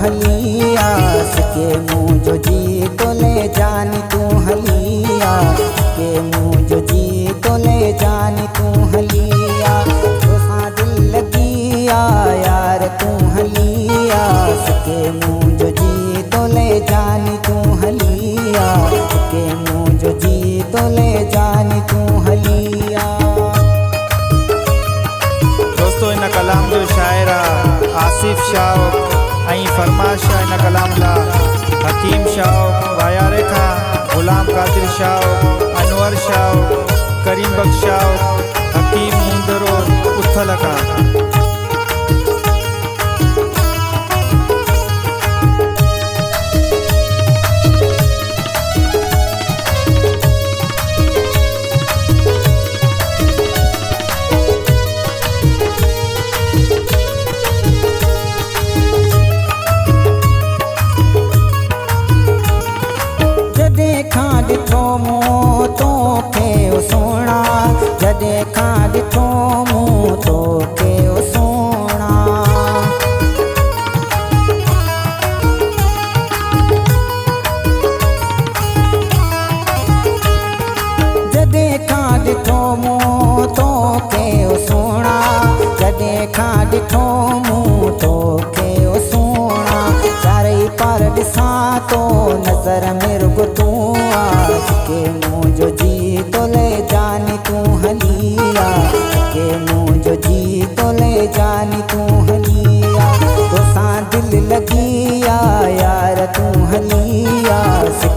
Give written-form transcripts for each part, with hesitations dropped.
हलिया के मुझो जी तो ले जानी तू हलिया के मुझो जी तो ले जानी तू हलिया तो सा दिल लगिया यार तू हलिया के मुझो जी तो ले जानी तू हलिया के मुझो जी तो ले जानी तू हलिया। दोस्तों इन कलाम जो शायर आसिफ शाह आई फरमाश इन कलाम ला हकीम शाह वायारे खां गुलाम कादिर शाह अनवर शाह करीम बख्श शाह हकीम मुंदरो उथल खां। ॾिठो मूं तोखे सोना जॾहिं खां ॾिठो मूं तोखे सोना जॾहिं खां ॾिठो मूं तोखे सोना जॾहिं खां ॾिठो मूं तोखे सोना चारई पार ॾिसां तो नज़र में रुॻो तूं के मुझो जी तो ले जानी तू हलिया के मुझो जी तो ले जानी तू हलिया तो सा दिल लगिया यार तू हलिया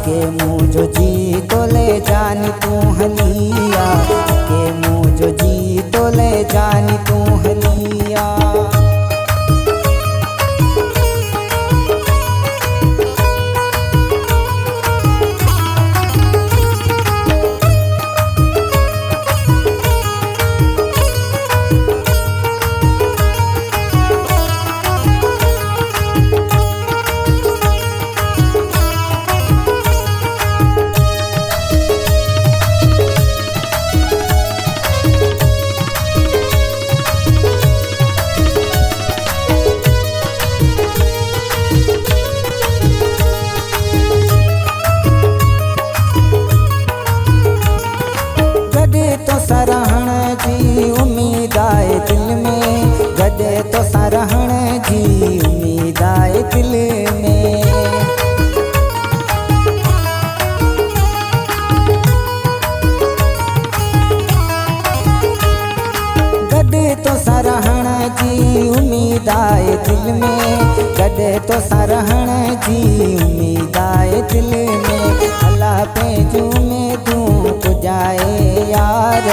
के मुझो जी तो ले जानी तू हलिया के मुझो जी तो ले जानी तू हलिया। तो सरहण जी उम्मीद आए दिल में गॾे तो सरहण जी उम्मीद आए दिल में गॾे तो सरहण जी उम्मीद आए दिल में गॾे तो सरहण जी उम्मीद आए दिल में अल्लाह पंहिंजूं में तूं पुॼाए यार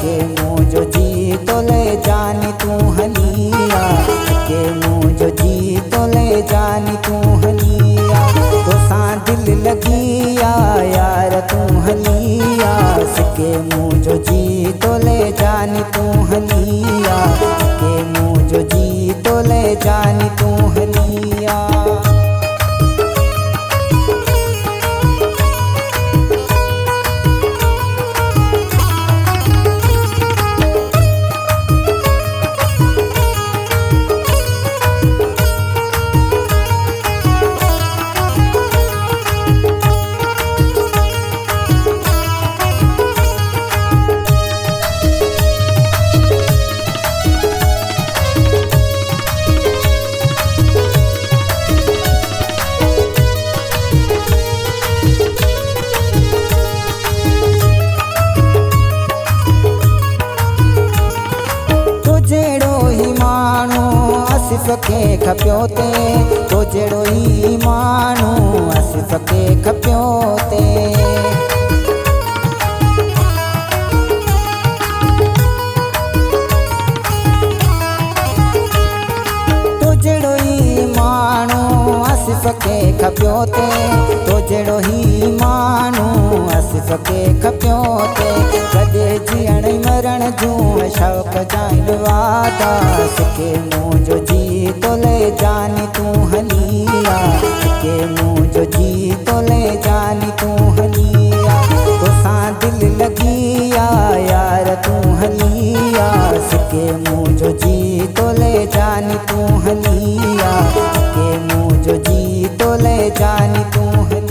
के मुझो जी तो ले जानी तू हलिया के मुझो जी तो ले जानी तू हलिया तो सा दिल लगिया यार तू हलिया के मुझो जी तो ले जानी तू हलिया के मुझो जी तो ले जानी तू हलिया। आसिफ के खपियो ते तो जहिड़ो ई माण्हू आसिफ के खपियो ते तो जहिड़ो ई माण्हू आसिफ के खपियो ते तो जहिड़ो ई माण्हू आसिफ के खपियो ते गॾे जीअण मरण जूं शौक़ जाइन वादा के मुझो जी तो ले जानी तू हलिया के मुझो जी तो ले जानी तू हलिया तो सा दिल लगिया यार तू हलिया के मुझो जी तो ले जानी तू हलिया के मुझो जानी तू है